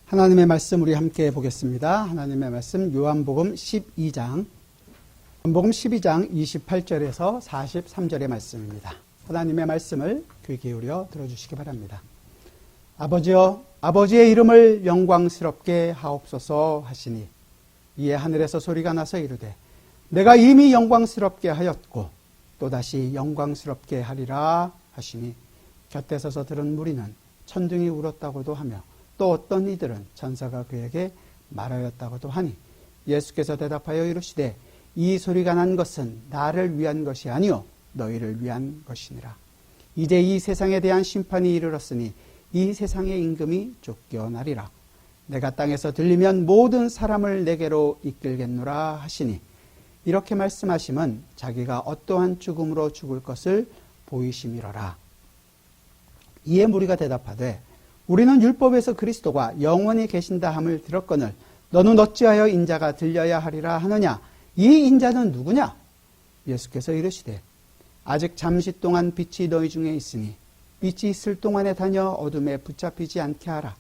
하나님의 말씀 우리 함께 보겠습니다. 하나님의 말씀 요한복음 12장 28절에서 43절의 말씀입니다. 하나님의 말씀을 귀 기울여 들어주시기 바랍니다. 아버지여, 아버지의 이름을 영광스럽게 하옵소서 하시니 이에 하늘에서 소리가 나서 이르되 내가 이미 영광스럽게 하였고 또다시 영광스럽게 하리라 하시니 곁에 서서 들은 무리는 천둥이 울었다고도 하며 또 어떤 이들은 천사가 그에게 말하였다고도 하니 예수께서 대답하여 이르시되 이 소리가 난 것은 나를 위한 것이 아니요 너희를 위한 것이니라. 이제 이 세상에 대한 심판이 이르렀으니 이 세상의 임금이 쫓겨나리라. 내가 땅에서 들리면 모든 사람을 내게로 이끌겠노라 하시니 이렇게 말씀하심은 자기가 어떠한 죽음으로 죽을 것을 보이심이로라. 이에 무리가 대답하되 우리는 율법에서 그리스도가 영원히 계신다 함을 들었거늘 너는 어찌하여 인자가 들려야 하리라 하느냐. 이 인자는 누구냐? 예수께서 이르시되 아직 잠시 동안 빛이 너희 중에 있으니 빛이 있을 동안에 다녀 어둠에 붙잡히지 않게 하라.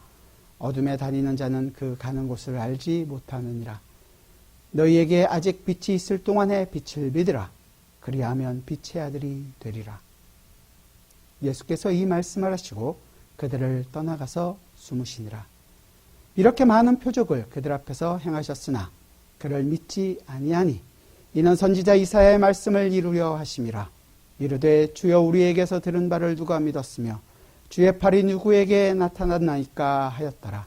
어둠에 다니는 자는 그 가는 곳을 알지 못하느니라. 너희에게 아직 빛이 있을 동안에 빛을 믿으라. 그리하면 빛의 아들이 되리라. 예수께서 이 말씀을 하시고 그들을 떠나가서 숨으시니라. 이렇게 많은 표적을 그들 앞에서 행하셨으나 그를 믿지 아니하니 이는 선지자 이사야의 말씀을 이루려 하심이라. 이르되 주여 우리에게서 들은 바를 누가 믿었으며 주의 팔이 누구에게 나타났나이까 하였더라.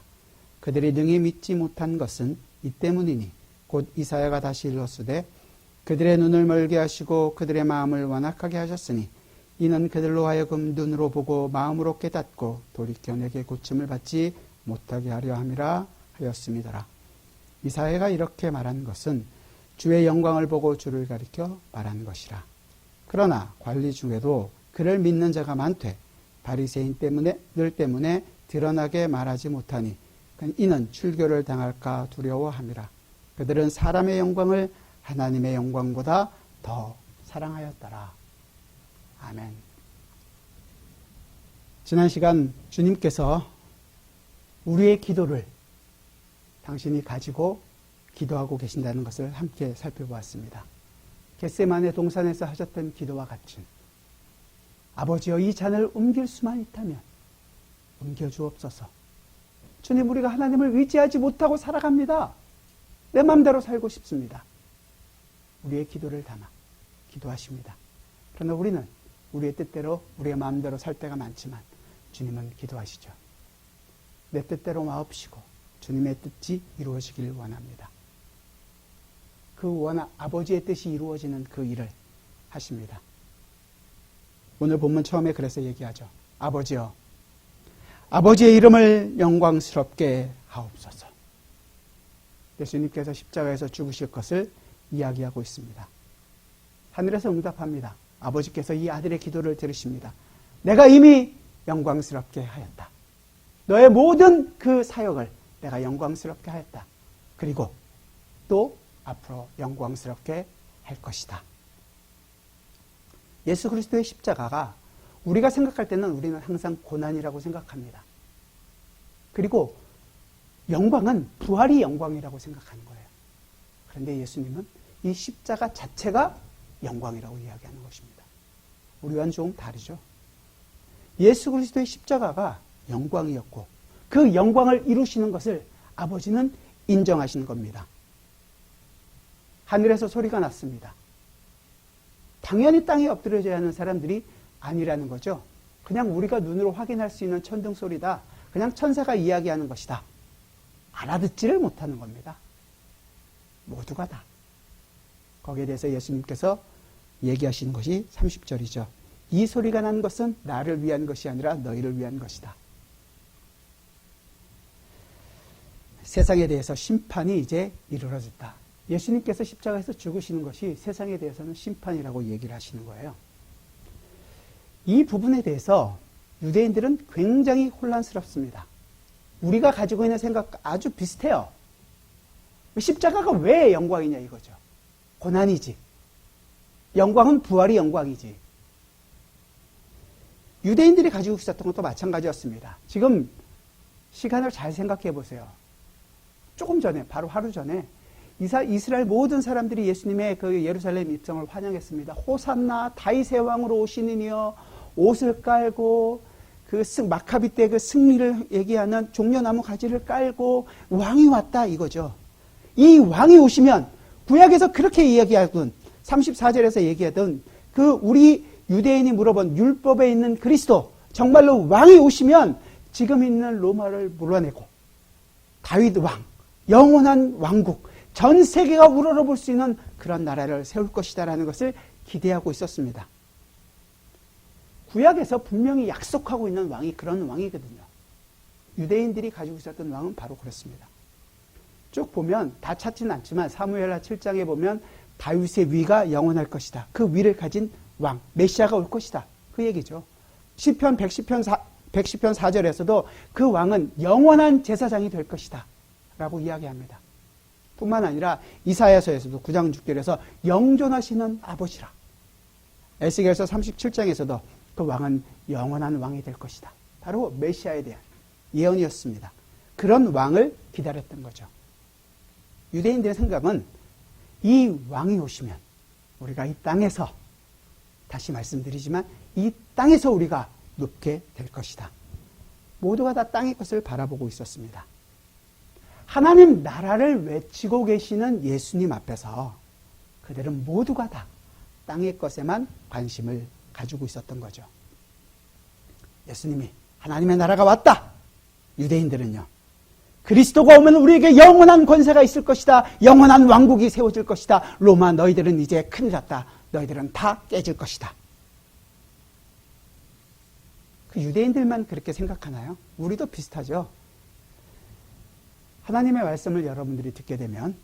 그들이 능히 믿지 못한 것은 이 때문이니 곧 이사야가 다시 일렀으되 그들의 눈을 멀게 하시고 그들의 마음을 완악하게 하셨으니 이는 그들로 하여금 눈으로 보고 마음으로 깨닫고 돌이켜 내게 고침을 받지 못하게 하려 함이라 하였음이더라. 이사야가 이렇게 말한 것은 주의 영광을 보고 주를 가리켜 말한 것이라. 그러나 관리 중에도 그를 믿는 자가 많되 바리새인들 때문에 드러나게 말하지 못하니 이는 출교를 당할까 두려워함이라. 그들은 사람의 영광을 하나님의 영광보다 더 사랑하였더라. 아멘. 지난 시간 주님께서 우리의 기도를 당신이 가지고 기도하고 계신다는 것을 함께 살펴보았습니다. 겟세마네 동산에서 하셨던 기도와 같은 아버지여 이 잔을 옮길 수만 있다면 옮겨주옵소서. 주님, 우리가 하나님을 의지하지 못하고 살아갑니다. 내 마음대로 살고 싶습니다. 우리의 기도를 담아 기도하십니다. 그러나 우리는 우리의 뜻대로 우리의 마음대로 살 때가 많지만 주님은 기도하시죠. 내 뜻대로 마옵시고 주님의 뜻이 이루어지길 원합니다. 아버지의 뜻이 이루어지는 그 일을 하십니다. 오늘 본문 처음에 그래서 얘기하죠. 아버지여, 아버지의 이름을 영광스럽게 하옵소서. 예수님께서 십자가에서 죽으실 것을 이야기하고 있습니다. 하늘에서 응답합니다. 아버지께서 이 아들의 기도를 들으십니다. 내가 이미 영광스럽게 하였다. 너의 모든 그 사역을 내가 영광스럽게 하였다. 그리고 또 앞으로 영광스럽게 할 것이다. 예수 그리스도의 십자가가 우리가 생각할 때는 우리는 항상 고난이라고 생각합니다. 그리고 영광은 부활이 영광이라고 생각하는 거예요. 그런데 예수님은 이 십자가 자체가 영광이라고 이야기하는 것입니다. 우리와는 조금 다르죠. 예수 그리스도의 십자가가 영광이었고 그 영광을 이루시는 것을 아버지는 인정하시는 겁니다. 하늘에서 소리가 났습니다. 당연히 땅에 엎드려져야 하는 사람들이 아니라는 거죠. 그냥 우리가 눈으로 확인할 수 있는 천둥 소리다. 그냥 천사가 이야기하는 것이다. 알아듣지를 못하는 겁니다. 모두가 다. 거기에 대해서 예수님께서 얘기하시는 것이 30절이죠. 이 소리가 난 것은 나를 위한 것이 아니라 너희를 위한 것이다. 세상에 대해서 심판이 이제 이루어졌다. 예수님께서 십자가에서 죽으시는 것이 세상에 대해서는 심판이라고 얘기를 하시는 거예요. 이 부분에 대해서 유대인들은 굉장히 혼란스럽습니다. 우리가 가지고 있는 생각과 아주 비슷해요. 십자가가 왜 영광이냐 이거죠. 고난이지. 영광은 부활이 영광이지. 유대인들이 가지고 있었던 것도 마찬가지였습니다. 지금 시간을 잘 생각해 보세요. 조금 전에, 바로 하루 전에 이스라엘 모든 사람들이 예수님의 그 예루살렘 입성을 환영했습니다. 호산나 다윗의 왕으로 오시느니여, 옷을 깔고 그 마카비 때 그 승리를 얘기하는 종려나무 가지를 깔고 왕이 왔다 이거죠. 이 왕이 오시면 구약에서 그렇게 이야기하던 34절에서 얘기하던 그 우리 유대인이 물어본 율법에 있는 그리스도, 정말로 왕이 오시면 지금 있는 로마를 물어내고 다윗 왕, 영원한 왕국, 전 세계가 우러러볼 수 있는 그런 나라를 세울 것이다라는 것을 기대하고 있었습니다. 구약에서 분명히 약속하고 있는 왕이 그런 왕이거든요. 유대인들이 가지고 있었던 왕은 바로 그렇습니다. 쭉 보면 다 찾지는 않지만 사무엘하 7장에 보면 다윗의 위가 영원할 것이다. 그 위를 가진 왕, 메시아가 올 것이다. 그 얘기죠. 시편 110편 4절에서도 그 왕은 영원한 제사장이 될 것이다 라고 이야기합니다. 뿐만 아니라 이사야서에서도 9장 6절에서 영존하시는 아버지라. 에스겔서 37장에서도 그 왕은 영원한 왕이 될 것이다. 바로 메시아에 대한 예언이었습니다. 그런 왕을 기다렸던 거죠. 유대인들의 생각은 이 왕이 오시면 우리가 이 땅에서, 다시 말씀드리지만 이 땅에서 우리가 눕게 될 것이다. 모두가 다 땅의 것을 바라보고 있었습니다. 하나님 나라를 외치고 계시는 예수님 앞에서 그들은 모두가 다 땅의 것에만 관심을 가지고 있었던 거죠. 예수님이 하나님의 나라가 왔다. 유대인들은요, 그리스도가 오면 우리에게 영원한 권세가 있을 것이다. 영원한 왕국이 세워질 것이다. 로마 너희들은 이제 큰일 났다. 너희들은 다 깨질 것이다. 그 유대인들만 그렇게 생각하나요? 우리도 비슷하죠. 하나님의 말씀을 여러분들이 듣게 되면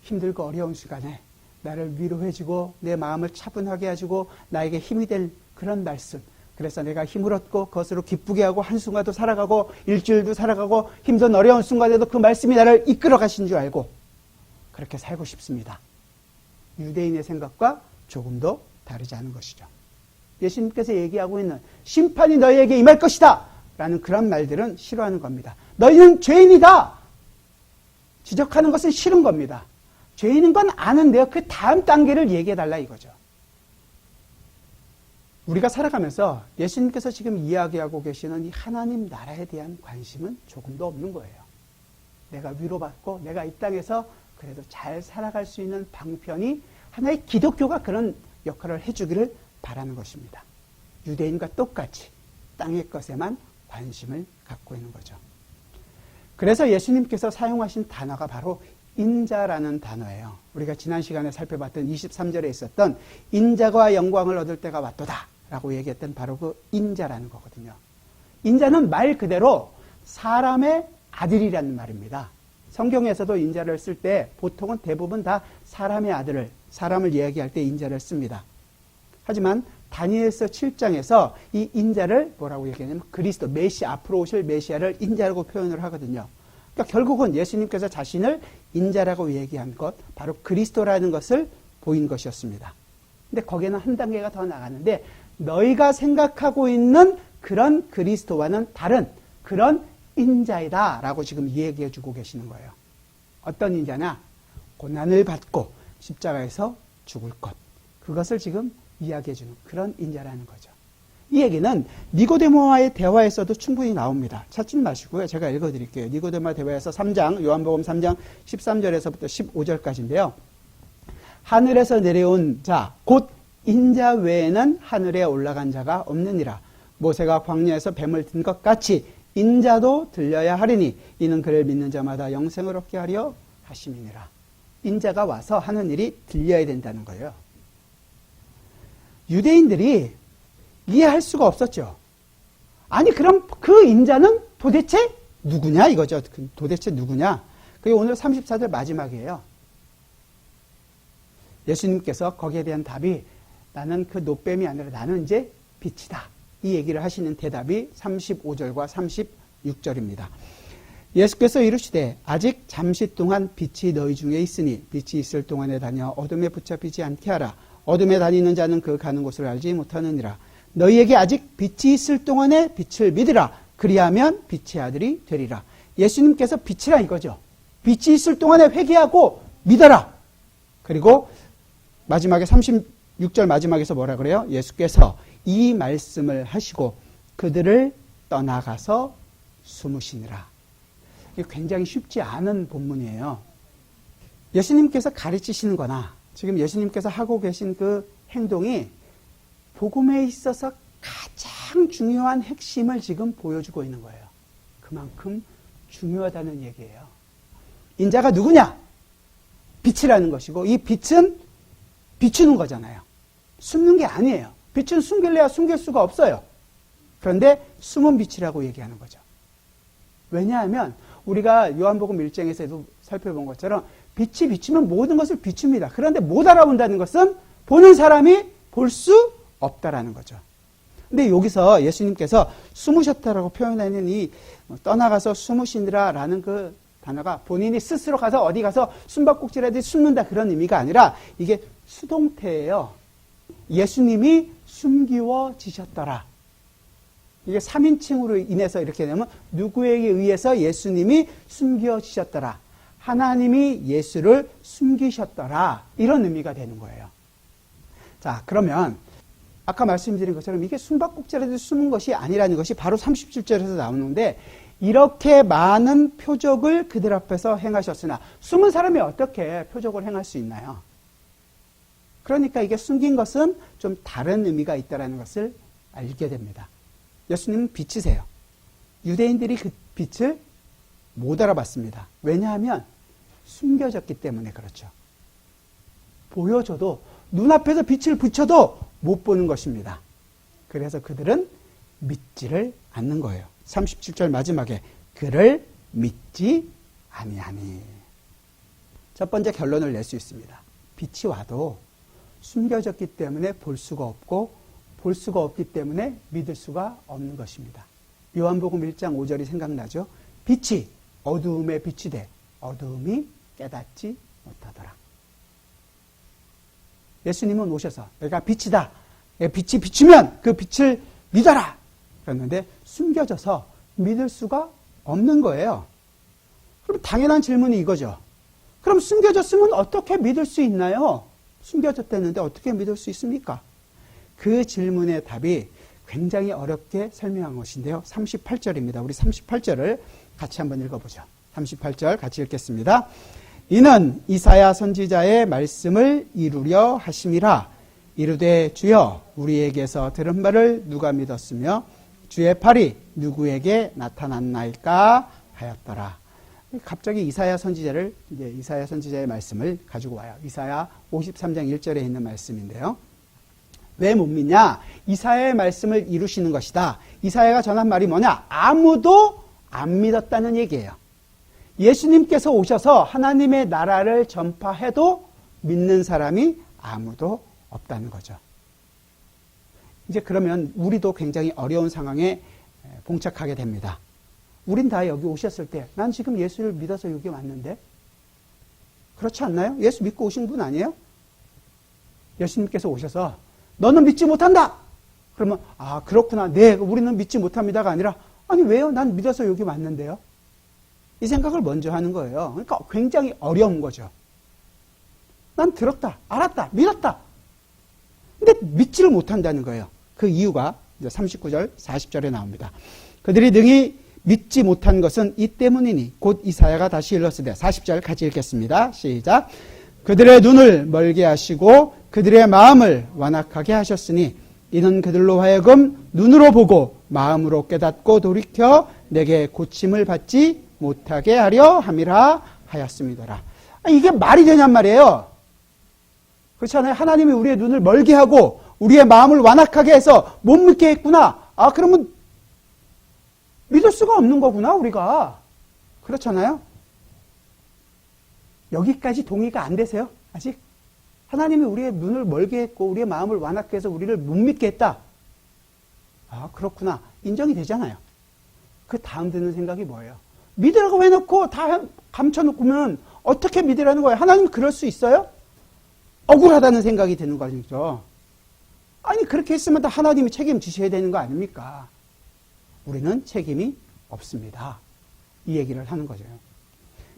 힘들고 어려운 시간에 나를 위로해주고 내 마음을 차분하게 해주고 나에게 힘이 될 그런 말씀, 그래서 내가 힘을 얻고 그것으로 기쁘게 하고 한순간도 살아가고 일주일도 살아가고 힘든 어려운 순간에도 그 말씀이 나를 이끌어 가신 줄 알고 그렇게 살고 싶습니다. 유대인의 생각과 조금도 다르지 않은 것이죠. 예수님께서 얘기하고 있는 심판이 너희에게 임할 것이다 라는 그런 말들은 싫어하는 겁니다. 너희는 죄인이다 지적하는 것은 싫은 겁니다. 죄인인 건 아는데요, 그 다음 단계를 얘기해달라 이거죠. 우리가 살아가면서 예수님께서 지금 이야기하고 계시는 이 하나님 나라에 대한 관심은 조금도 없는 거예요. 내가 위로받고 내가 이 땅에서 그래도 잘 살아갈 수 있는 방편이 하나의 기독교가 그런 역할을 해주기를 바라는 것입니다. 유대인과 똑같이 땅의 것에만 관심을 갖고 있는 거죠. 그래서 예수님께서 사용하신 단어가 바로 인자라는 단어예요. 우리가 지난 시간에 살펴봤던 23절에 있었던 인자가 영광을 얻을 때가 왔도다 라고 얘기했던 바로 그 인자라는 거거든요. 인자는 말 그대로 사람의 아들이라는 말입니다. 성경에서도 인자를 쓸 때 보통은 대부분 다 사람의 아들을, 사람을 이야기할 때 인자를 씁니다. 하지만 다니엘서 7장에서 이 인자를 뭐라고 얘기하냐면 그리스도, 메시아, 앞으로 오실 메시아를 인자라고 표현을 하거든요. 그러니까 결국은 예수님께서 자신을 인자라고 얘기한 것, 바로 그리스도라는 것을 보인 것이었습니다. 근데 거기에는 한 단계가 더 나가는데 너희가 생각하고 있는 그런 그리스도와는 다른 그런 인자이다 라고 지금 얘기해 주고 계시는 거예요. 어떤 인자냐? 고난을 받고 십자가에서 죽을 것. 그것을 지금 이야기해 주는 그런 인자라는 거죠. 이 얘기는 니고데모와의 대화에서도 충분히 나옵니다. 찾지 마시고요. 제가 읽어드릴게요. 니고데모와 대화에서 3장, 요한복음 3장 13절에서부터 15절까지인데요. 하늘에서 내려온 자, 곧 인자 외에는 하늘에 올라간 자가 없느니라. 모세가 광야에서 뱀을 든 것 같이 인자도 들려야 하리니 이는 그를 믿는 자마다 영생을 얻게 하려 하심이니라. 인자가 와서 하는 일이 들려야 된다는 거예요. 유대인들이 이해할 수가 없었죠. 아니 그럼 그 인자는 도대체 누구냐 이거죠. 도대체 누구냐. 그게 오늘 34절 마지막이에요. 예수님께서 거기에 대한 답이 나는 그 노뱀이 아니라 나는 이제 빛이다. 이 얘기를 하시는 대답이 35절과 36절입니다. 예수께서 이르시되 아직 잠시 동안 빛이 너희 중에 있으니 빛이 있을 동안에 다녀 어둠에 붙잡히지 않게 하라. 어둠에 다니는 자는 그 가는 곳을 알지 못하느니라. 너희에게 아직 빛이 있을 동안에 빛을 믿으라. 그리하면 빛의 아들이 되리라. 예수님께서 빛이라 이거죠. 빛이 있을 동안에 회개하고 믿어라. 그리고 마지막에 36절 마지막에서 뭐라 그래요? 예수께서 이 말씀을 하시고 그들을 떠나가서 숨으시니라. 이게 굉장히 쉽지 않은 본문이에요. 예수님께서 가르치시는 거나 지금 예수님께서 하고 계신 그 행동이 복음에 있어서 가장 중요한 핵심을 지금 보여주고 있는 거예요. 그만큼 중요하다는 얘기예요. 인자가 누구냐? 빛이라는 것이고 이 빛은 비추는 거잖아요. 숨는 게 아니에요. 빛은 숨길래야 숨길 수가 없어요. 그런데 숨은 빛이라고 얘기하는 거죠. 왜냐하면 우리가 요한복음 1장에서도 살펴본 것처럼 빛이 비추면 모든 것을 비춥니다. 그런데 못 알아본다는 것은 보는 사람이 볼 수 없다라는 거죠. 근데 여기서 예수님께서 숨으셨다라고 표현하는 이 떠나가서 숨으시니라라는 그 단어가 본인이 스스로 가서 어디 가서 숨바꼭질하듯이 숨는다 그런 의미가 아니라 이게 수동태예요. 예수님이 숨기워지셨더라. 이게 3인칭으로 인해서 이렇게 되면 누구에게 의해서 예수님이 숨겨지셨더라. 하나님이 예수를 숨기셨더라. 이런 의미가 되는 거예요. 자, 그러면 아까 말씀드린 것처럼 이게 숨바꼭질하듯이 숨은 것이 아니라는 것이 바로 37절에서 나오는데 이렇게 많은 표적을 그들 앞에서 행하셨으나 숨은 사람이 어떻게 표적을 행할 수 있나요? 그러니까 이게 숨긴 것은 좀 다른 의미가 있다는 것을 알게 됩니다. 예수님은 빛이세요. 유대인들이 그 빛을 못 알아봤습니다. 왜냐하면 숨겨졌기 때문에 그렇죠. 보여줘도 눈앞에서 빛을 비춰도 못 보는 것입니다. 그래서 그들은 믿지를 않는 거예요. 37절 마지막에 그를 믿지 아니하니. 첫 번째 결론을 낼 수 있습니다. 빛이 와도 숨겨졌기 때문에 볼 수가 없고 볼 수가 없기 때문에 믿을 수가 없는 것입니다. 요한복음 1장 5절이 생각나죠? 빛이 어두움에 빛이 돼 어두움이 깨닫지 못하더라. 예수님은 오셔서 내가 빛이다. 빛이 비추면 그 빛을 믿어라. 그랬는데 숨겨져서 믿을 수가 없는 거예요. 그럼 당연한 질문이 이거죠. 그럼 숨겨졌으면 어떻게 믿을 수 있나요? 숨겨졌다는데 어떻게 믿을 수 있습니까? 그 질문의 답이 굉장히 어렵게 설명한 것인데요. 38절입니다. 우리 38절을 같이 한번 읽어보죠. 38절 같이 읽겠습니다. 이는 이사야 선지자의 말씀을 이루려 하심이라. 이르되 주여 우리에게서 들은 바를 누가 믿었으며 주의 팔이 누구에게 나타났나이까 하였더라. 갑자기 이사야 선지자의 말씀을 가지고 와요. 이사야 53장 1절에 있는 말씀인데요. 왜 못 믿냐? 이사야의 말씀을 이루시는 것이다. 이사야가 전한 말이 뭐냐? 아무도 안 믿었다는 얘기예요. 예수님께서 오셔서 하나님의 나라를 전파해도 믿는 사람이 아무도 없다는 거죠. 이제 그러면 우리도 굉장히 어려운 상황에 봉착하게 됩니다. 우린 다 여기 오셨을 때 난 지금 예수를 믿어서 여기 왔는데 그렇지 않나요? 예수 믿고 오신 분 아니에요? 예수님께서 오셔서 너는 믿지 못한다. 그러면 아 그렇구나. 네 우리는 믿지 못합니다가 아니라 아니 왜요? 난 믿어서 여기 왔는데요. 이 생각을 먼저 하는 거예요. 그러니까 굉장히 어려운 거죠. 난 들었다, 알았다, 믿었다. 근데 믿지를 못한다는 거예요. 그 이유가 이제 39절, 40절에 나옵니다. 그들이 능히 믿지 못한 것은 이 때문이니 곧 이사야가 다시 일렀으되 40절 같이 읽겠습니다. 시작. 그들의 눈을 멀게 하시고 그들의 마음을 완악하게 하셨으니 이는 그들로 하여금 눈으로 보고 마음으로 깨닫고 돌이켜 내게 고침을 받지 못하게 하려 함이라 하였습니다라. 이게 말이 되냔 말이에요. 그렇잖아요. 하나님이 우리의 눈을 멀게 하고 우리의 마음을 완악하게 해서 못 믿게 했구나. 아 그러면 믿을 수가 없는 거구나 우리가. 그렇잖아요. 여기까지 동의가 안 되세요? 아직? 하나님이 우리의 눈을 멀게 했고 우리의 마음을 완악하게 해서 우리를 못 믿게 했다. 아 그렇구나. 인정이 되잖아요. 그 다음 드는 생각이 뭐예요? 믿으라고 해놓고 다 감춰놓고면 어떻게 믿으라는 거예요? 하나님 그럴 수 있어요? 억울하다는 생각이 드는 거죠. 아니 그렇게 했으면 다 하나님이 책임지셔야 되는 거 아닙니까? 우리는 책임이 없습니다. 이 얘기를 하는 거죠.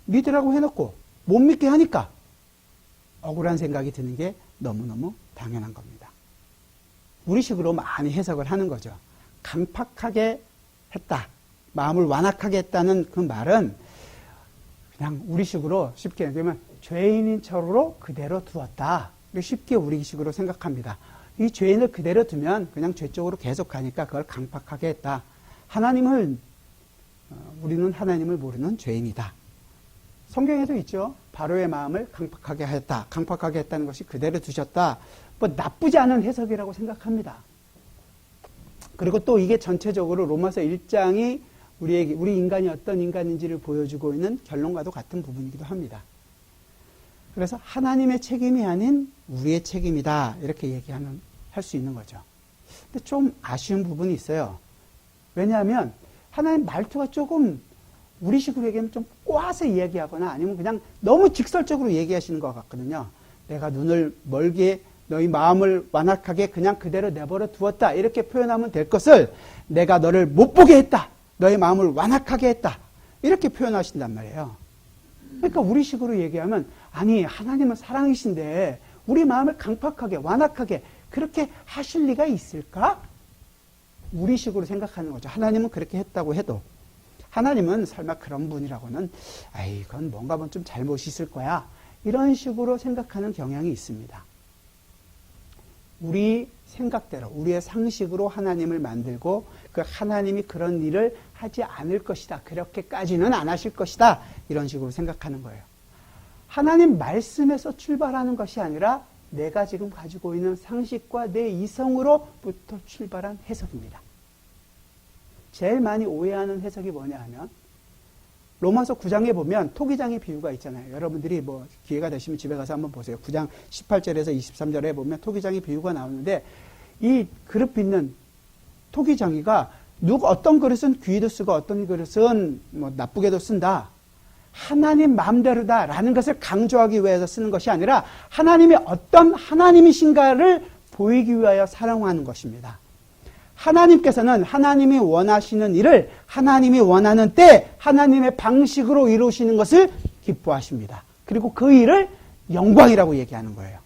믿으라고 해놓고 못 믿게 하니까 억울한 생각이 드는 게 너무너무 당연한 겁니다. 우리식으로 많이 해석을 하는 거죠. 강팍하게 했다, 마음을 완악하게 했다는 그 말은 그냥 우리식으로 쉽게 얘기하면 죄인인 척으로 그대로 두었다. 쉽게 우리식으로 생각합니다. 이 죄인을 그대로 두면 그냥 죄 쪽으로 계속 가니까 그걸 강팍하게 했다. 우리는 하나님을 모르는 죄인이다. 성경에도 있죠. 바로의 마음을 강팍하게 했다. 강팍하게 했다는 것이 그대로 두셨다. 뭐 나쁘지 않은 해석이라고 생각합니다. 그리고 또 이게 전체적으로 로마서 1장이 우리 인간이 어떤 인간인지를 보여주고 있는 결론과도 같은 부분이기도 합니다. 그래서 하나님의 책임이 아닌 우리의 책임이다. 이렇게 할 수 있는 거죠. 근데 좀 아쉬운 부분이 있어요. 왜냐하면 하나님 말투가 조금 우리식으로 얘기하면 좀 꼬아서 이야기하거나 아니면 그냥 너무 직설적으로 얘기하시는 것 같거든요. 내가 눈을 멀게 너희 마음을 완악하게 그냥 그대로 내버려 두었다. 이렇게 표현하면 될 것을 내가 너를 못 보게 했다. 너의 마음을 완악하게 했다. 이렇게 표현하신단 말이에요. 그러니까 우리식으로 얘기하면 아니 하나님은 사랑이신데 우리 마음을 강팍하게 완악하게 그렇게 하실 리가 있을까? 우리식으로 생각하는 거죠. 하나님은 그렇게 했다고 해도 하나님은 설마 그런 분이라고는 그건 뭔가 좀 잘못이 있을 거야. 이런 식으로 생각하는 경향이 있습니다. 우리 생각대로 우리의 상식으로 하나님을 만들고 그 하나님이 그런 일을 하지 않을 것이다. 그렇게까지는 안 하실 것이다. 이런 식으로 생각하는 거예요. 하나님 말씀에서 출발하는 것이 아니라 내가 지금 가지고 있는 상식과 내 이성으로부터 출발한 해석입니다. 제일 많이 오해하는 해석이 뭐냐 하면 로마서 9장에 보면 토기장의 비유가 있잖아요. 여러분들이 기회가 되시면 집에 가서 한번 보세요. 9장 18절에서 23절에 보면 토기장의 비유가 나오는데 이 그릇 빚는 토기장이가 어떤 그릇은 귀히도 쓰고 어떤 그릇은 나쁘게도 쓴다. 하나님 마음대로다라는 것을 강조하기 위해서 쓰는 것이 아니라 하나님이 어떤 하나님이신가를 보이기 위하여 사랑하는 것입니다. 하나님께서는 하나님이 원하시는 일을 하나님이 원하는 때 하나님의 방식으로 이루시는 것을 기뻐하십니다. 그리고 그 일을 영광이라고 얘기하는 거예요.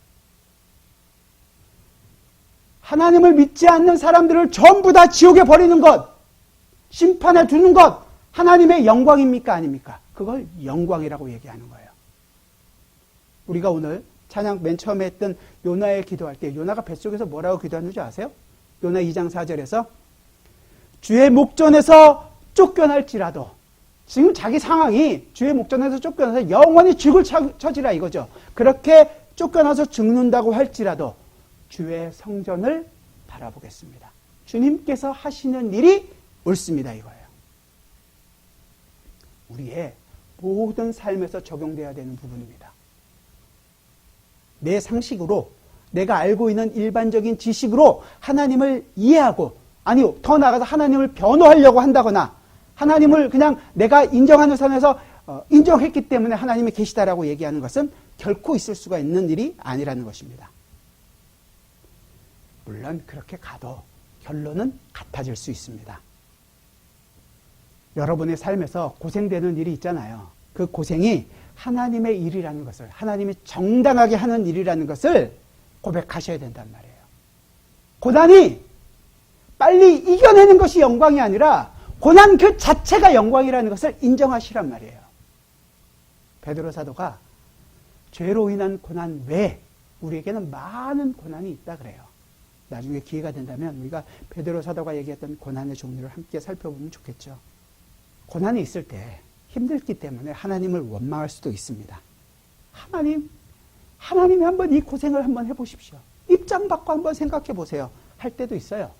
하나님을 믿지 않는 사람들을 전부 다 지옥에 버리는 것, 심판에 두는 것, 하나님의 영광입니까? 아닙니까? 그걸 영광이라고 얘기하는 거예요. 우리가 오늘 찬양 맨 처음에 했던 요나의 기도할 때 요나가 뱃속에서 뭐라고 기도하는지 아세요? 요나 2장 4절에서 주의 목전에서 쫓겨날지라도 지금 자기 상황이 주의 목전에서 쫓겨나서 영원히 죽을 처지라 이거죠. 그렇게 쫓겨나서 죽는다고 할지라도 주의 성전을 바라보겠습니다. 주님께서 하시는 일이 옳습니다 이거예요. 우리의 모든 삶에서 적용돼야 되는 부분입니다. 내 상식으로 내가 알고 있는 일반적인 지식으로 하나님을 이해하고 더 나아가서 하나님을 변호하려고 한다거나 하나님을 그냥 내가 인정하는 선에서 인정했기 때문에 하나님이 계시다라고 얘기하는 것은 결코 있을 수가 있는 일이 아니라는 것입니다. 물론 그렇게 가도 결론은 같아질 수 있습니다. 여러분의 삶에서 고생되는 일이 있잖아요. 그 고생이 하나님의 일이라는 것을 하나님이 정당하게 하는 일이라는 것을 고백하셔야 된단 말이에요. 고난이 빨리 이겨내는 것이 영광이 아니라 고난 그 자체가 영광이라는 것을 인정하시란 말이에요. 베드로 사도가 죄로 인한 고난 외에 우리에게는 많은 고난이 있다 그래요. 나중에 기회가 된다면 우리가 베드로 사도가 얘기했던 고난의 종류를 함께 살펴보면 좋겠죠. 고난이 있을 때 힘들기 때문에 하나님을 원망할 수도 있습니다. 하나님이 한번 이 고생을 한번 해보십시오. 입장 바꿔 한번 생각해 보세요. 할 때도 있어요.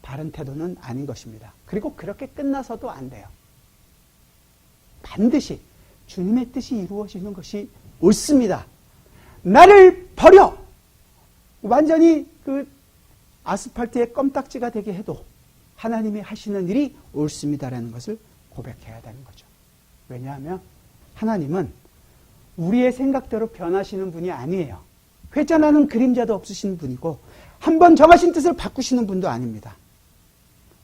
바른 태도는 아닌 것입니다. 그리고 그렇게 끝나서도 안 돼요. 반드시 주님의 뜻이 이루어지는 것이 옳습니다. 나를 버려! 완전히 그 아스팔트에 껌딱지가 되게 해도 하나님이 하시는 일이 옳습니다라는 것을 고백해야 되는 거죠. 왜냐하면 하나님은 우리의 생각대로 변하시는 분이 아니에요. 회전하는 그림자도 없으신 분이고 한 번 정하신 뜻을 바꾸시는 분도 아닙니다.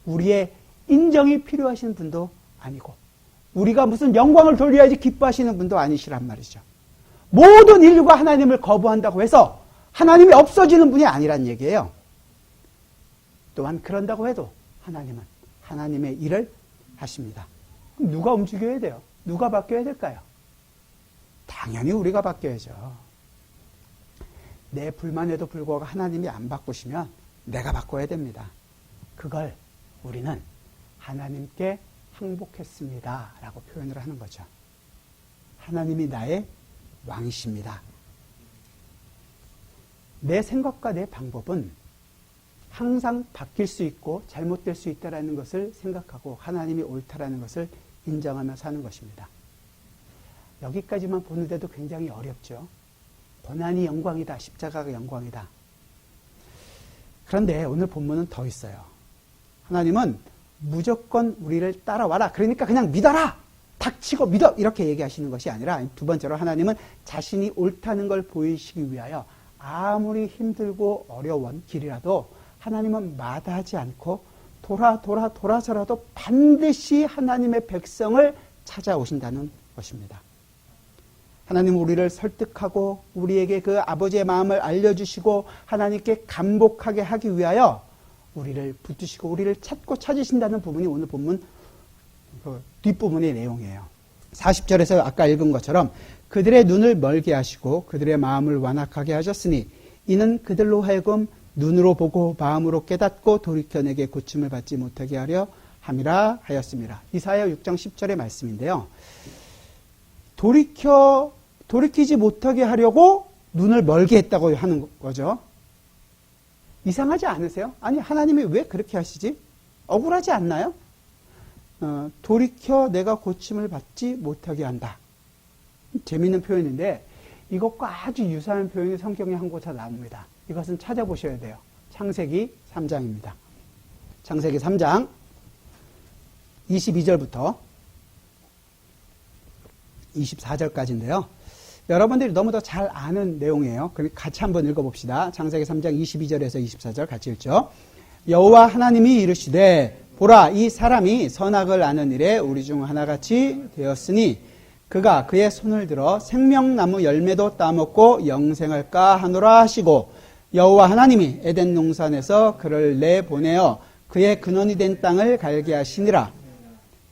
우리의 인정이 필요하신 분도 아니고 우리가 무슨 영광을 돌려야지 기뻐하시는 분도 아니시란 말이죠. 모든 인류가 하나님을 거부한다고 해서 하나님이 없어지는 분이 아니란 얘기예요. 또한 그런다고 해도 하나님은 하나님의 일을 하십니다. 그럼 누가 움직여야 돼요? 누가 바뀌어야 될까요? 당연히 우리가 바뀌어야죠. 내 불만에도 불구하고 하나님이 안 바꾸시면 내가 바꿔야 됩니다. 그걸 우리는 하나님께 항복했습니다 라고 표현을 하는 거죠. 하나님이 나의 왕이십니다. 내 생각과 내 방법은 항상 바뀔 수 있고 잘못될 수 있다는 것을 생각하고 하나님이 옳다라는 것을 인정하며 사는 것입니다. 여기까지만 보는데도 굉장히 어렵죠. 고난이 영광이다. 십자가가 영광이다. 그런데 오늘 본문은 더 있어요. 하나님은 무조건 우리를 따라와라. 그러니까 그냥 믿어라. 닥치고 믿어. 이렇게 얘기하시는 것이 아니라 두 번째로 하나님은 자신이 옳다는 걸 보이시기 위하여 아무리 힘들고 어려운 길이라도 하나님은 마다하지 않고 돌아서라도 반드시 하나님의 백성을 찾아오신다는 것입니다. 하나님은 우리를 설득하고 우리에게 그 아버지의 마음을 알려주시고 하나님께 감복하게 하기 위하여 우리를 붙드시고 우리를 찾고 찾으신다는 부분이 오늘 본문 뒷부분의 내용이에요. 40절에서 아까 읽은 것처럼 그들의 눈을 멀게 하시고 그들의 마음을 완악하게 하셨으니 이는 그들로 하여금 눈으로 보고 마음으로 깨닫고 돌이켜 내게 고침을 받지 못하게 하려 함이라 하였습니다. 이사야 6장 10절의 말씀인데요. 돌이키지 못하게 하려고 눈을 멀게 했다고 하는 거죠. 이상하지 않으세요? 아니 하나님이 왜 그렇게 하시지? 억울하지 않나요? 돌이켜 내가 고침을 받지 못하게 한다. 재미있는 표현인데 이것과 아주 유사한 표현이 성경에 한 곳에 나옵니다. 이것은 찾아보셔야 돼요. 창세기 3장입니다. 창세기 3장 22절부터 24절까지인데요. 여러분들이 너무도 잘 아는 내용이에요. 그럼 같이 한번 읽어봅시다. 창세기 3장 22절에서 24절 같이 읽죠. 여호와 하나님이 이르시되 보라 이 사람이 선악을 아는 일에 우리 중 하나같이 되었으니 그가 그의 손을 들어 생명나무 열매도 따먹고 영생할까 하노라 하시고 여호와 하나님이 에덴 동산에서 그를 내보내어 그의 근원이 된 땅을 갈게 하시니라.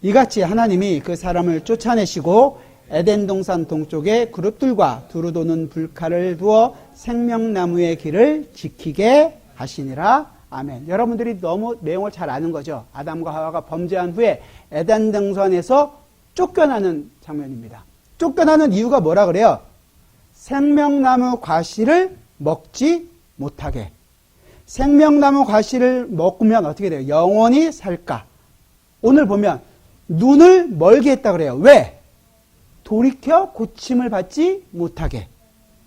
이같이 하나님이 그 사람을 쫓아내시고 에덴 동산 동쪽에 그룹들과 두루 도는 불칼을 두어 생명나무의 길을 지키게 하시니라. 아멘. 여러분들이 너무 내용을 잘 아는 거죠. 아담과 하와가 범죄한 후에 에덴 동산에서 쫓겨나는 장면입니다. 쫓겨나는 이유가 뭐라 그래요? 생명나무 과실을 먹지 못하게. 생명나무 과실을 먹으면 어떻게 돼요? 영원히 살까? 오늘 보면 눈을 멀게 했다 그래요. 왜? 돌이켜 고침을 받지 못하게.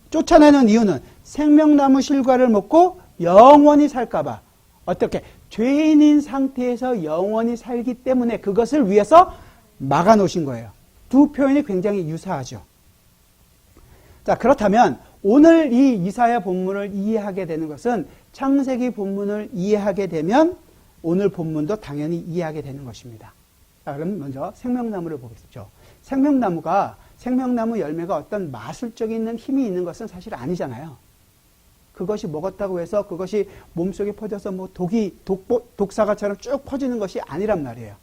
쫓아내는 이유는 생명나무 실과를 먹고 영원히 살까봐. 어떻게? 죄인인 상태에서 영원히 살기 때문에 그것을 위해서 막아놓으신 거예요. 두 표현이 굉장히 유사하죠. 자, 그렇다면 오늘 이 이사야 본문을 이해하게 되는 것은 창세기 본문을 이해하게 되면 오늘 본문도 당연히 이해하게 되는 것입니다. 자, 그럼 먼저 생명나무를 보겠죠. 생명나무 열매가 어떤 마술적인 있는 힘이 있는 것은 사실 아니잖아요. 그것이 먹었다고 해서 그것이 몸속에 퍼져서 뭐 독사가처럼 쭉 퍼지는 것이 아니란 말이에요.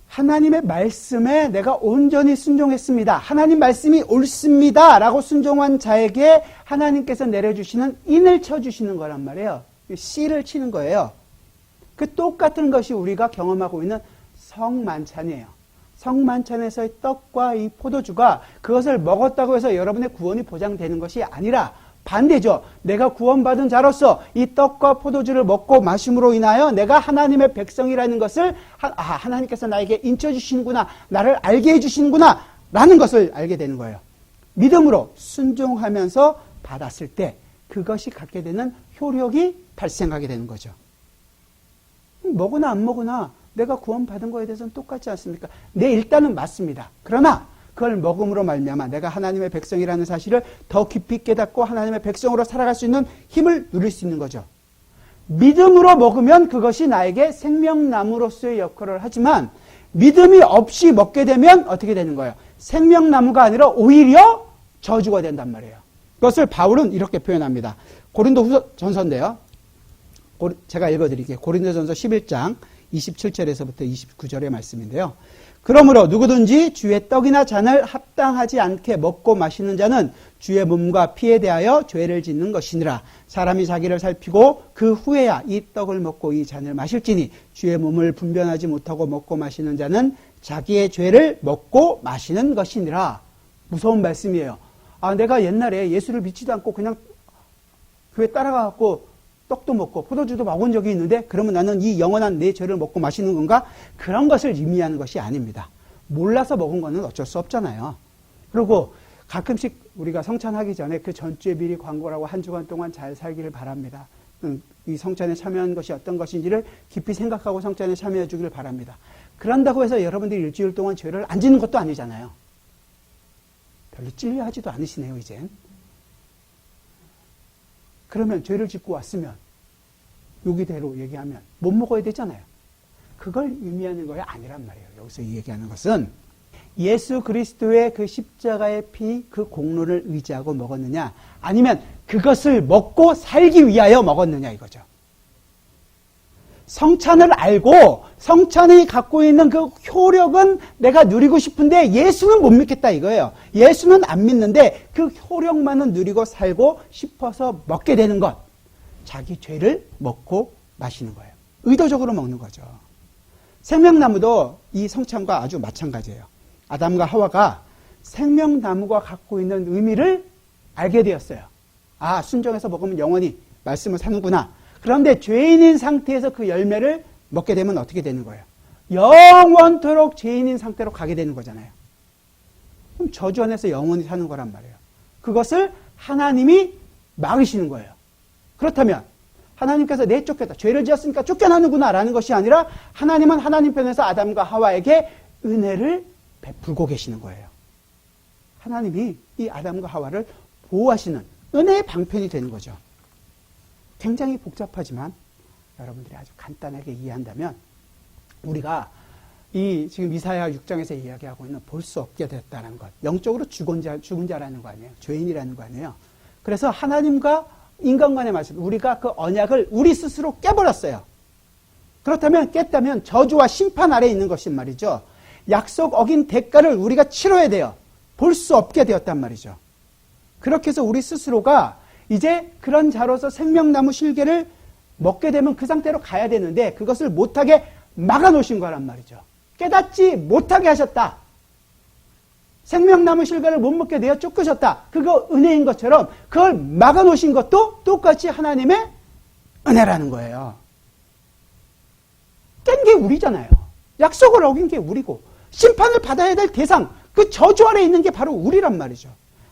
하나님의 말씀에 내가 온전히 순종했습니다. 하나님 말씀이 옳습니다. 라고 순종한 자에게 하나님께서 내려주시는 인을 쳐주시는 거란 말이에요. 씨를 치는 거예요. 그 똑같은 것이 우리가 경험하고 있는 성만찬이에요. 성만찬에서의 떡과 이 포도주가 그것을 먹었다고 해서 여러분의 구원이 보장되는 것이 아니라 반대죠. 내가 구원받은 자로서 이 떡과 포도주를 먹고 마심으로 인하여 내가 하나님의 백성이라는 것을 하나님께서 나에게 인쳐주시는구나, 나를 알게 해주시는구나 라는 것을 알게 되는 거예요. 믿음으로 순종하면서 받았을 때 그것이 갖게 되는 효력이 발생하게 되는 거죠. 먹으나 안 먹으나 내가 구원받은 거에 대해서는 똑같지 않습니까? 네, 일단은 맞습니다. 그러나 그걸 먹음으로 말미암아 내가 하나님의 백성이라는 사실을 더 깊이 깨닫고 하나님의 백성으로 살아갈 수 있는 힘을 누릴 수 있는 거죠. 믿음으로 먹으면 그것이 나에게 생명나무로서의 역할을 하지만 믿음이 없이 먹게 되면 어떻게 되는 거예요? 생명나무가 아니라 오히려 저주가 된단 말이에요. 그것을 바울은 이렇게 표현합니다. 고린도전서인데요. 제가 읽어드릴게요. 고린도전서 11장 27절에서부터 29절의 말씀인데요. 그러므로 누구든지 주의 떡이나 잔을 합당하지 않게 먹고 마시는 자는 주의 몸과 피에 대하여 죄를 짓는 것이니라. 사람이 자기를 살피고 그 후에야 이 떡을 먹고 이 잔을 마실지니 주의 몸을 분별하지 못하고 먹고 마시는 자는 자기의 죄를 먹고 마시는 것이니라. 무서운 말씀이에요. 내가 옛날에 예수를 믿지도 않고 그냥 교회 따라가갖고 떡도 먹고 포도주도 먹은 적이 있는데 그러면 나는 이 영원한 내 죄를 먹고 마시는 건가? 그런 것을 의미하는 것이 아닙니다. 몰라서 먹은 거는 어쩔 수 없잖아요. 그리고 가끔씩 우리가 성찬하기 전에 그 전주에 미리 광고라고 한 주간 동안 잘 살기를 바랍니다. 이 성찬에 참여한 것이 어떤 것인지를 깊이 생각하고 성찬에 참여해 주기를 바랍니다. 그런다고 해서 여러분들이 일주일 동안 죄를 안 짓는 것도 아니잖아요. 별로 찔려하지도 않으시네요, 이젠. 그러면 죄를 짓고 왔으면 여기대로 얘기하면 못 먹어야 되잖아요. 그걸 의미하는 거야 아니란 말이에요. 여기서 얘기하는 것은 예수 그리스도의 그 십자가의 피, 그 공로를 의지하고 먹었느냐 아니면 그것을 먹고 살기 위하여 먹었느냐 이거죠. 성찬을 알고 성찬이 갖고 있는 그 효력은 내가 누리고 싶은데 예수는 못 믿겠다 이거예요. 예수는 안 믿는데 그 효력만은 누리고 살고 싶어서 먹게 되는 것. 자기 죄를 먹고 마시는 거예요. 의도적으로 먹는 거죠. 생명나무도 이 성찬과 아주 마찬가지예요. 아담과 하와가 생명나무가 갖고 있는 의미를 알게 되었어요. 순종해서 먹으면 영원히 말씀을 사는구나. 그런데 죄인인 상태에서 그 열매를 먹게 되면 어떻게 되는 거예요? 영원토록 죄인인 상태로 가게 되는 거잖아요. 그럼 저주 안에서 영원히 사는 거란 말이에요. 그것을 하나님이 막으시는 거예요. 그렇다면 하나님께서 내쫓겠다. 죄를 지었으니까 쫓겨나는구나 라는 것이 아니라 하나님은 하나님 편에서 아담과 하와에게 은혜를 베풀고 계시는 거예요. 하나님이 이 아담과 하와를 보호하시는 은혜의 방편이 되는 거죠. 굉장히 복잡하지만 여러분들이 아주 간단하게 이해한다면 우리가 이 지금 이사야 6장에서 이야기하고 있는 볼 수 없게 됐다는 것, 영적으로 죽은 자라는 거 아니에요. 죄인이라는 거 아니에요. 그래서 하나님과 인간 간의 말씀, 우리가 그 언약을 우리 스스로 깨버렸어요. 그렇다면 깼다면 저주와 심판 아래에 있는 것인 말이죠. 약속 어긴 대가를 우리가 치러야 돼요. 볼 수 없게 되었단 말이죠. 그렇게 해서 우리 스스로가 이제 그런 자로서 생명나무 실계를 먹게 되면 그 상태로 가야 되는데 그것을 못하게 막아놓으신 거란 말이죠. 깨닫지 못하게 하셨다. 생명나무 실과를 못 먹게 내어 쫓으셨다. 그거 은혜인 것처럼 그걸 막아놓으신 것도 똑같이 하나님의 은혜라는 거예요. 깬 게 우리잖아요. 약속을 어긴 게 우리고 심판을 받아야 될 대상, 그 저주 아래에 있는 게 바로 우리란 말이죠.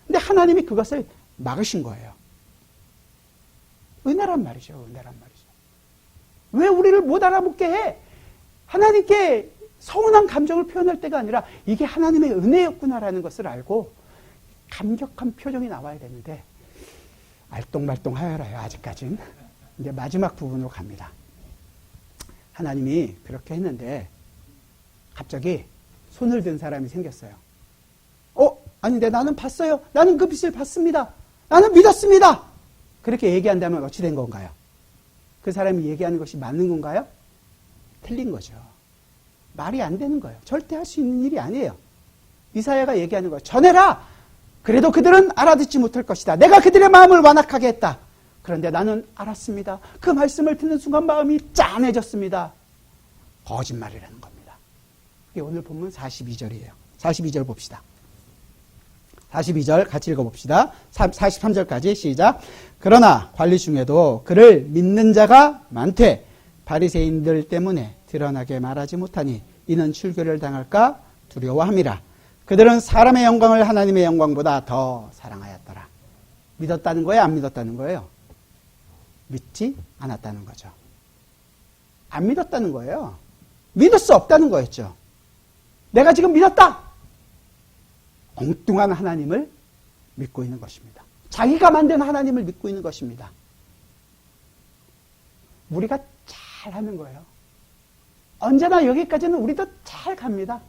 근데 하나님이 그것을 막으신 거예요. 은혜란 말이죠. 은혜란 말이죠. 왜 우리를 못 알아보게 해? 하나님께 서운한 감정을 표현할 때가 아니라 이게 하나님의 은혜였구나라는 것을 알고 감격한 표정이 나와야 되는데 알똥말똥 하여라요. 아직까지는. 이제 마지막 부분으로 갑니다. 하나님이 그렇게 했는데 갑자기 손을 든 사람이 생겼어요. 아닌데 나는 봤어요. 나는 그 빛을 봤습니다. 나는 믿었습니다. 그렇게 얘기한다면 어찌 된 건가요? 그 사람이 얘기하는 것이 맞는 건가요? 틀린 거죠. 말이 안 되는 거예요. 절대 할 수 있는 일이 아니에요. 이사야가 얘기하는 거예요. 전해라! 그래도 그들은 알아듣지 못할 것이다. 내가 그들의 마음을 완악하게 했다. 그런데 나는 알았습니다. 그 말씀을 듣는 순간 마음이 짠해졌습니다. 거짓말이라는 겁니다. 이게 오늘 본문 42절이에요. 42절 봅시다. 42절 같이 읽어봅시다. 43절까지 시작. 그러나 관리 중에도 그를 믿는 자가 많되 바리새인들 때문에 드러나게 말하지 못하니 이는 출교를 당할까 두려워함이라. 그들은 사람의 영광을 하나님의 영광보다 더 사랑하였더라. 믿었다는 거예요? 안 믿었다는 거예요? 믿지 않았다는 거죠. 안 믿었다는 거예요. 믿을 수 없다는 거였죠. 내가 지금 믿었다! 엉뚱한 하나님을 믿고 있는 것입니다. 자기가 만든 하나님을 믿고 있는 것입니다. 우리가 잘 하는 거예요. 언제나 여기까지는 우리도 잘 갑니다.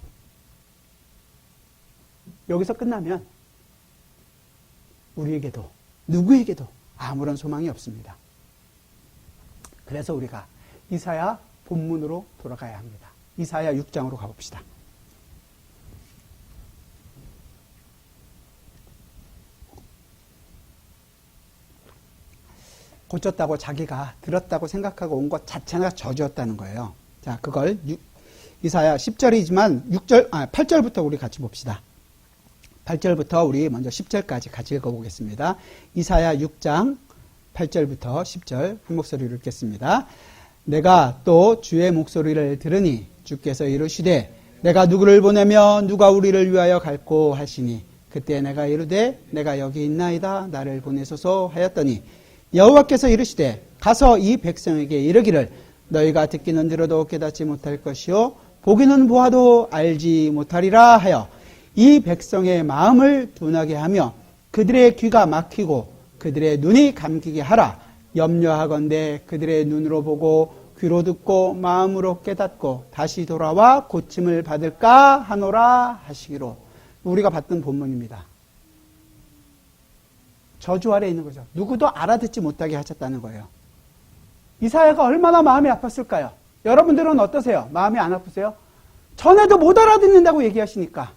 여기서 끝나면 우리에게도 누구에게도 아무런 소망이 없습니다. 그래서 우리가 이사야 본문으로 돌아가야 합니다. 이사야 6장으로 가봅시다. 고쳤다고 자기가 들었다고 생각하고 온 것 자체가 저주였다는 거예요. 자, 그걸 이사야 10절이지만 8절부터 우리 같이 봅시다. 8절부터 우리 먼저 10절까지 같이 읽어보겠습니다. 이사야 6장 8절부터 10절 한 목소리로 읽겠습니다. 내가 또 주의 목소리를 들으니 주께서 이르시되 내가 누구를 보내며 누가 우리를 위하여 갈꼬 하시니 그때 내가 이르되 내가 여기 있나이다 나를 보내소서 하였더니 여호와께서 이르시되 가서 이 백성에게 이르기를 너희가 듣기는 들어도 깨닫지 못할 것이요 보기는 보아도 알지 못하리라 하여 이 백성의 마음을 둔하게 하며 그들의 귀가 막히고 그들의 눈이 감기게 하라. 염려하건대 그들의 눈으로 보고 귀로 듣고 마음으로 깨닫고 다시 돌아와 고침을 받을까 하노라 하시기로. 우리가 봤던 본문입니다. 저주 아래 있는 거죠. 누구도 알아듣지 못하게 하셨다는 거예요. 이사야가 얼마나 마음이 아팠을까요? 여러분들은 어떠세요? 마음이 안 아프세요? 전에도 못 알아듣는다고 얘기하시니까.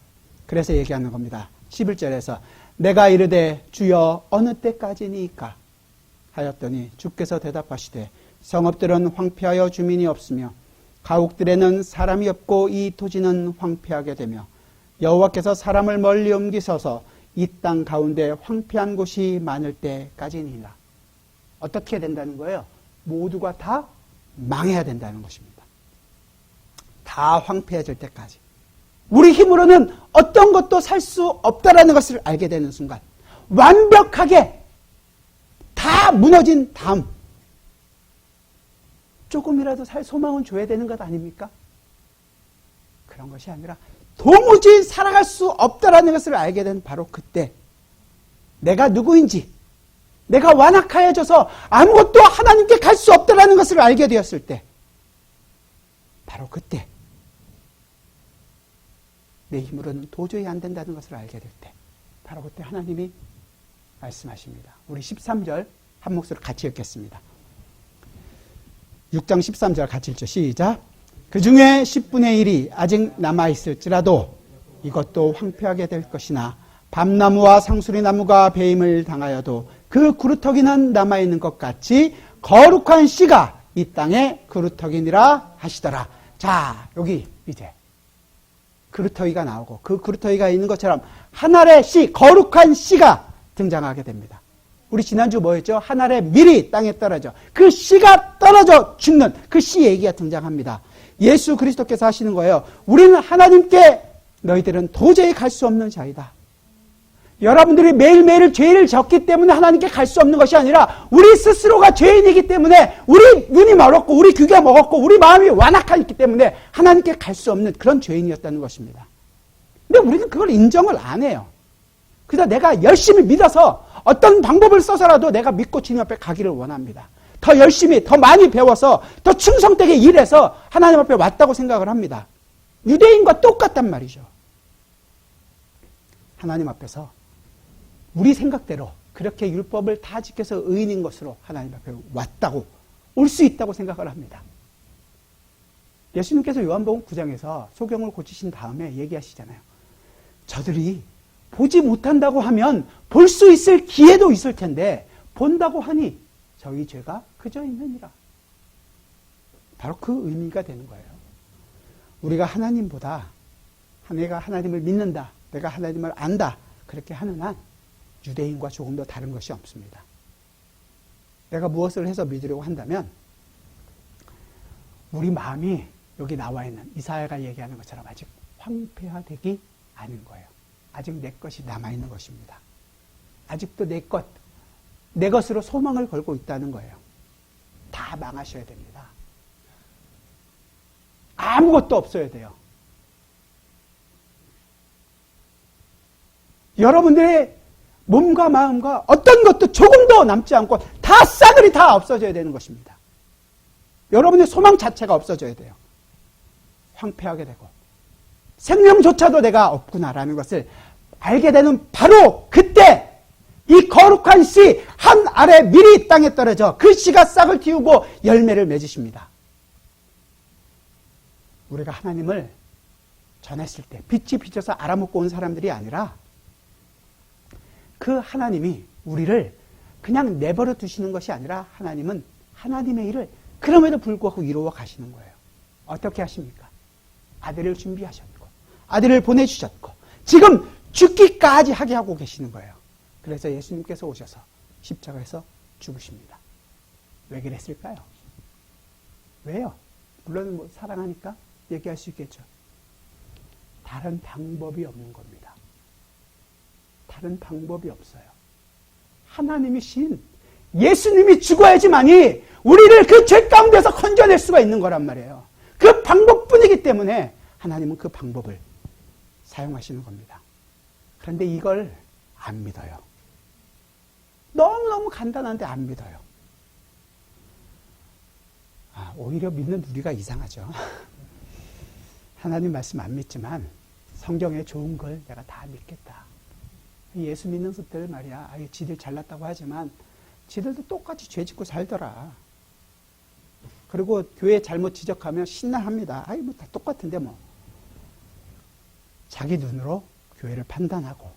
그래서 얘기하는 겁니다. 11절에서 내가 이르되 주여 어느 때까지니까 하였더니 주께서 대답하시되 성읍들은 황폐하여 주민이 없으며 가옥들에는 사람이 없고 이 토지는 황폐하게 되며 여호와께서 사람을 멀리 옮기셔서 이 땅 가운데 황폐한 곳이 많을 때까지니라. 어떻게 된다는 거예요? 모두가 다 망해야 된다는 것입니다. 다 황폐해질 때까지. 우리 힘으로는 어떤 것도 살 수 없다라는 것을 알게 되는 순간 완벽하게 다 무너진 다음 조금이라도 살 소망은 줘야 되는 것 아닙니까? 그런 것이 아니라 도무지 살아갈 수 없다라는 것을 알게 된 바로 그때 내가 누구인지 내가 완악하여져서 아무것도 하나님께 갈 수 없다라는 것을 알게 되었을 때 바로 그때 내 힘으로는 도저히 안 된다는 것을 알게 될 때 바로 그때 하나님이 말씀하십니다. 우리 13절 한 목소리로 같이 읽겠습니다. 6장 13절 같이 읽죠. 시작. 그 중에 10분의 1이 아직 남아있을지라도 이것도 황폐하게 될 것이나 밤나무와 상수리나무가 배임을 당하여도 그 그루터기는 남아있는 것 같이 거룩한 씨가 이 땅에 그루터기니라 하시더라. 자, 여기 이제 그루터기가 나오고 그 그루터기가 있는 것처럼 한 알의 씨, 거룩한 씨가 등장하게 됩니다. 우리 지난주 뭐였죠? 한 알의 밀이 땅에 떨어져 그 씨가 떨어져 죽는 그 씨 얘기가 등장합니다. 예수 그리스도께서 하시는 거예요. 우리는 하나님께 너희들은 도저히 갈 수 없는 자이다. 여러분들이 매일매일 죄를 졌기 때문에 하나님께 갈 수 없는 것이 아니라 우리 스스로가 죄인이기 때문에 우리 눈이 멀었고 우리 귀가 먹었고 우리 마음이 완악하기 때문에 하나님께 갈 수 없는 그런 죄인이었다는 것입니다. 근데 우리는 그걸 인정을 안 해요. 그래서 내가 열심히 믿어서 어떤 방법을 써서라도 내가 믿고 주님 앞에 가기를 원합니다. 더 열심히 더 많이 배워서 더 충성되게 일해서 하나님 앞에 왔다고 생각을 합니다. 유대인과 똑같단 말이죠. 하나님 앞에서 우리 생각대로 그렇게 율법을 다 지켜서 의인인 것으로 하나님 앞에 왔다고 올 수 있다고 생각을 합니다. 예수님께서 요한복음 9장에서 소경을 고치신 다음에 얘기하시잖아요. 저들이 보지 못한다고 하면 볼 수 있을 기회도 있을 텐데 본다고 하니 저희 죄가 그저 있느니라. 바로 그 의미가 되는 거예요. 우리가 하나님보다 내가 하나님을 믿는다, 내가 하나님을 안다 그렇게 하는 한 유대인과 조금 더 다른 것이 없습니다. 내가 무엇을 해서 믿으려고 한다면 우리 마음이 여기 나와 있는 이사야가 얘기하는 것처럼 아직 황폐화되기 않은 거예요. 아직 내 것이 남아있는 것입니다. 아직도 내 것으로 소망을 걸고 있다는 거예요. 다 망하셔야 됩니다. 아무것도 없어야 돼요. 여러분들의 몸과 마음과 어떤 것도 조금도 남지 않고 다 싸그리 다 없어져야 되는 것입니다. 여러분의 소망 자체가 없어져야 돼요. 황폐하게 되고 생명조차도 내가 없구나라는 것을 알게 되는 바로 그때 이 거룩한 씨 한 알에 미리 땅에 떨어져 그 씨가 싹을 틔우고 열매를 맺으십니다. 우리가 하나님을 전했을 때 빛이 비춰서 알아먹고 온 사람들이 아니라 그 하나님이 우리를 그냥 내버려 두시는 것이 아니라 하나님은 하나님의 일을 그럼에도 불구하고 이루어 가시는 거예요. 어떻게 하십니까? 아들을 준비하셨고 아들을 보내주셨고 지금 죽기까지 하게 하고 계시는 거예요. 그래서 예수님께서 오셔서 십자가에서 죽으십니다. 왜 그랬을까요? 왜요? 물론 뭐 사랑하니까 얘기할 수 있겠죠. 다른 방법이 없는 겁니다. 다른 방법이 없어요. 하나님이신 예수님이 죽어야지만이 우리를 그 죄 가운데서 건져낼 수가 있는 거란 말이에요. 그 방법뿐이기 때문에 하나님은 그 방법을 사용하시는 겁니다. 그런데 이걸 안 믿어요. 너무너무 간단한데 안 믿어요. 오히려 믿는 우리가 이상하죠. 하나님 말씀 안 믿지만 성경에 좋은 걸 내가 다 믿겠다. 예수 믿는 습들 말이야. 지들 잘났다고 하지만 지들도 똑같이 죄 짓고 살더라. 그리고 교회 잘못 지적하면 신나합니다. 뭐 다 똑같은데 뭐. 자기 눈으로 교회를 판단하고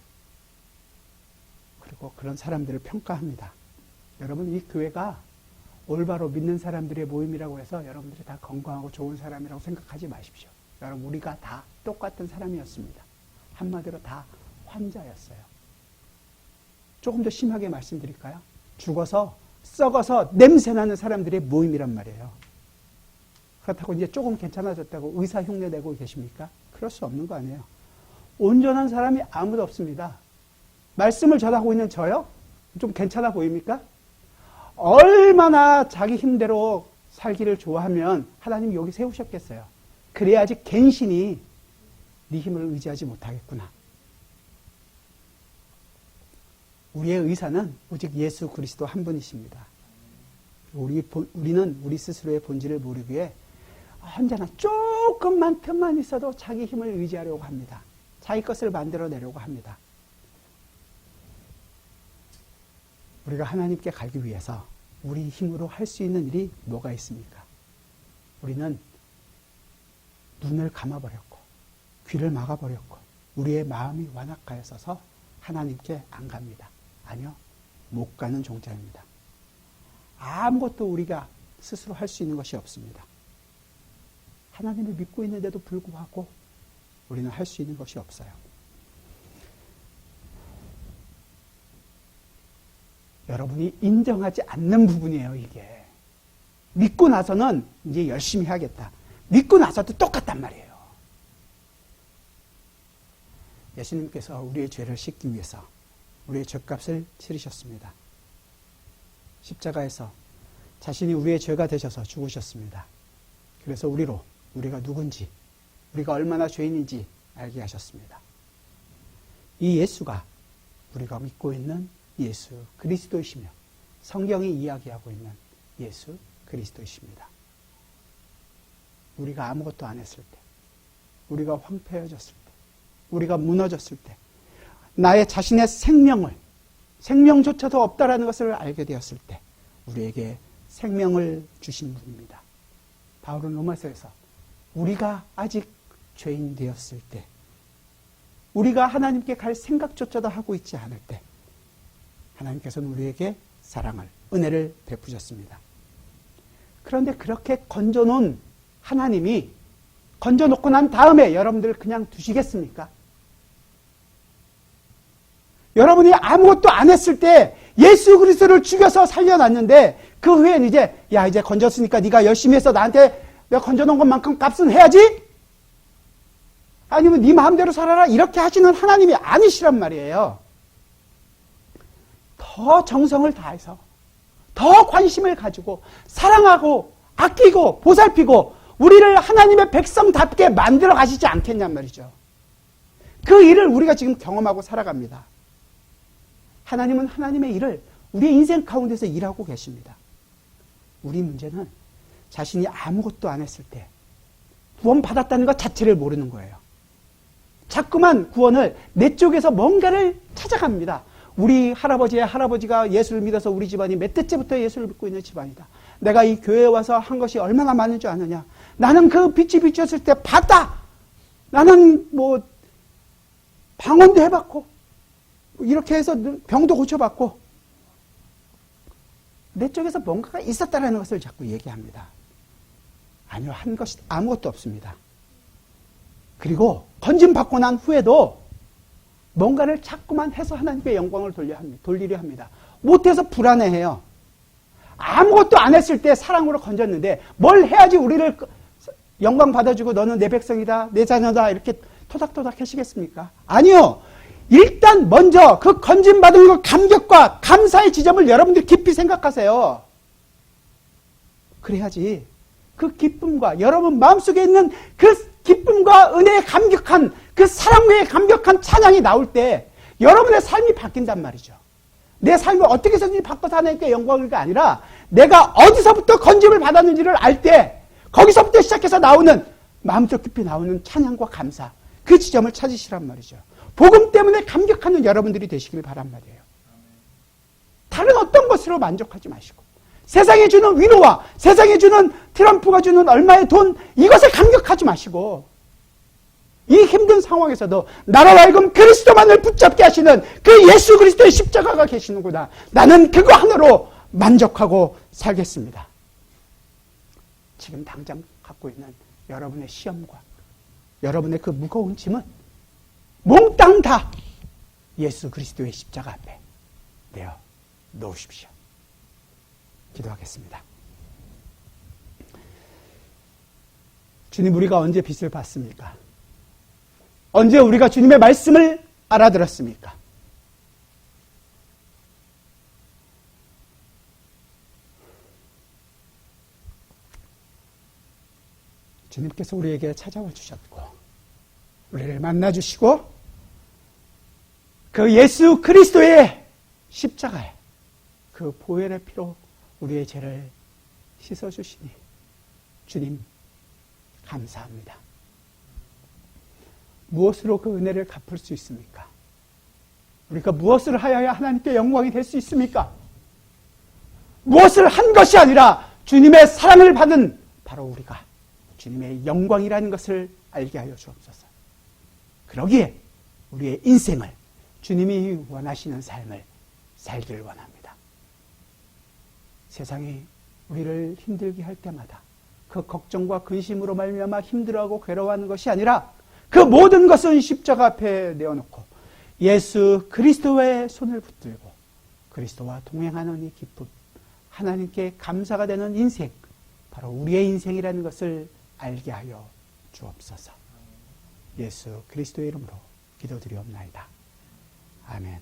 그리고 그런 사람들을 평가합니다. 여러분 이 교회가 올바로 믿는 사람들의 모임이라고 해서 여러분들이 다 건강하고 좋은 사람이라고 생각하지 마십시오. 여러분 우리가 다 똑같은 사람이었습니다. 한마디로 다 환자였어요. 조금 더 심하게 말씀드릴까요? 죽어서 썩어서 냄새나는 사람들의 모임이란 말이에요. 그렇다고 이제 조금 괜찮아졌다고 의사 흉내 내고 계십니까? 그럴 수 없는 거 아니에요. 온전한 사람이 아무도 없습니다. 말씀을 전하고 있는 저요? 좀 괜찮아 보입니까? 얼마나 자기 힘대로 살기를 좋아하면 하나님이 여기 세우셨겠어요. 그래야지 갱신이 네 힘을 의지하지 못하겠구나. 우리의 의사는 오직 예수 그리스도 한 분이십니다. 우리는 우리 스스로의 본질을 모르기에 언제나 조금만 틈만 있어도 자기 힘을 의지하려고 합니다. 자기 것을 만들어내려고 합니다. 우리가 하나님께 가기 위해서 우리 힘으로 할 수 있는 일이 뭐가 있습니까? 우리는 눈을 감아버렸고 귀를 막아버렸고 우리의 마음이 완악하여서 하나님께 안 갑니다. 아니요. 못 가는 종자입니다. 아무것도 우리가 스스로 할 수 있는 것이 없습니다. 하나님을 믿고 있는데도 불구하고 우리는 할 수 있는 것이 없어요. 여러분이 인정하지 않는 부분이에요, 이게. 믿고 나서는 이제 열심히 해야겠다. 믿고 나서도 똑같단 말이에요. 예수님께서 우리의 죄를 씻기 위해서 우리의 죄값을 치르셨습니다. 십자가에서 자신이 우리의 죄가 되셔서 죽으셨습니다. 그래서 우리가 누군지, 우리가 얼마나 죄인인지 알게 하셨습니다. 이 예수가 우리가 믿고 있는 예수 그리스도이시며 성경이 이야기하고 있는 예수 그리스도이십니다. 우리가 아무것도 안 했을 때, 우리가 황폐해졌을 때, 우리가 무너졌을 때, 나의 자신의 생명조차도 없다라는 것을 알게 되었을 때 우리에게 생명을 주신 분입니다. 바울은 로마서에서 우리가 아직 죄인 되었을 때, 우리가 하나님께 갈 생각조차도 하고 있지 않을 때 하나님께서는 우리에게 사랑을, 은혜를 베푸셨습니다. 그런데 그렇게 건져놓은 하나님이 건져놓고 난 다음에 여러분들 그냥 두시겠습니까? 여러분이 아무것도 안 했을 때 예수 그리스도를 죽여서 살려놨는데 그 후엔 이제 건졌으니까 네가 열심히 해서 나한테 내가 건져놓은 것만큼 값은 해야지? 아니면 네 마음대로 살아라 이렇게 하시는 하나님이 아니시란 말이에요. 더 정성을 다해서 더 관심을 가지고 사랑하고 아끼고 보살피고 우리를 하나님의 백성답게 만들어 가시지 않겠냔 말이죠. 그 일을 우리가 지금 경험하고 살아갑니다. 하나님은 하나님의 일을 우리의 인생 가운데서 일하고 계십니다. 우리 문제는 자신이 아무것도 안 했을 때 구원 받았다는 것 자체를 모르는 거예요. 자꾸만 구원을 내 쪽에서 뭔가를 찾아갑니다. 우리 할아버지의 할아버지가 예수를 믿어서 우리 집안이 몇 대째부터 예수를 믿고 있는 집안이다. 내가 이 교회에 와서 한 것이 얼마나 많은 줄 아느냐. 나는 그 빛이 비쳤을 때 봤다. 나는 뭐 방언도 해봤고 이렇게 해서 병도 고쳐봤고 내 쪽에서 뭔가가 있었다라는 것을 자꾸 얘기합니다. 아니요, 한 것이 아무것도 없습니다. 그리고 건짐받고 난 후에도 뭔가를 자꾸만 해서 하나님께 영광을 돌리려 합니다. 못해서 불안해해요. 아무것도 안 했을 때 사랑으로 건졌는데 뭘 해야지 우리를 영광 받아주고 너는 내 백성이다, 내 자녀다 이렇게 토닥토닥 하시겠습니까? 아니요. 일단 먼저 그 건짐받은 그 감격과 감사의 지점을 여러분들이 깊이 생각하세요. 그래야지 그 기쁨과 여러분 마음속에 있는 그 기쁨과 은혜에 감격한 그 사랑에 감격한 찬양이 나올 때 여러분의 삶이 바뀐단 말이죠. 내 삶을 어떻게 해서든지 바꿔서 하나님께 영광이가 아니라 내가 어디서부터 건짐을 받았는지를 알 때 거기서부터 시작해서 나오는 마음속 깊이 나오는 찬양과 감사 그 지점을 찾으시란 말이죠. 복음 때문에 감격하는 여러분들이 되시길 바란 말이에요. 다른 어떤 것으로 만족하지 마시고 세상에 주는 위로와 세상에 주는 트럼프가 주는 얼마의 돈 이것에 감격하지 마시고 이 힘든 상황에서도 나로 하여금 그리스도만을 붙잡게 하시는 그 예수 그리스도의 십자가가 계시는구나. 나는 그거 하나로 만족하고 살겠습니다. 지금 당장 갖고 있는 여러분의 시험과 여러분의 그 무거운 짐은 몽땅 다 예수 그리스도의 십자가 앞에 내어 놓으십시오. 기도하겠습니다. 주님, 우리가 언제 빛을 봤습니까? 언제 우리가 주님의 말씀을 알아들었습니까? 주님께서 우리에게 찾아와 주셨고 우리를 만나주시고 그 예수 그리스도의 십자가에 그 보혈의 피로 우리의 죄를 씻어주시니 주님 감사합니다. 무엇으로 그 은혜를 갚을 수 있습니까? 우리가 무엇을 하여야 하나님께 영광이 될 수 있습니까? 무엇을 한 것이 아니라 주님의 사랑을 받은 바로 우리가 주님의 영광이라는 것을 알게 하여 주옵소서. 그러기에 우리의 인생을 주님이 원하시는 삶을 살기를 원합니다. 세상이 우리를 힘들게 할 때마다 그 걱정과 근심으로 말미암아 힘들어하고 괴로워하는 것이 아니라 그 모든 것은 십자가 앞에 내어놓고 예수 그리스도의 손을 붙들고 그리스도와 동행하는 이 기쁨, 하나님께 감사가 되는 인생, 바로 우리의 인생이라는 것을 알게 하여 주옵소서. 예수 그리스도의 이름으로 기도드리옵나이다. 아멘.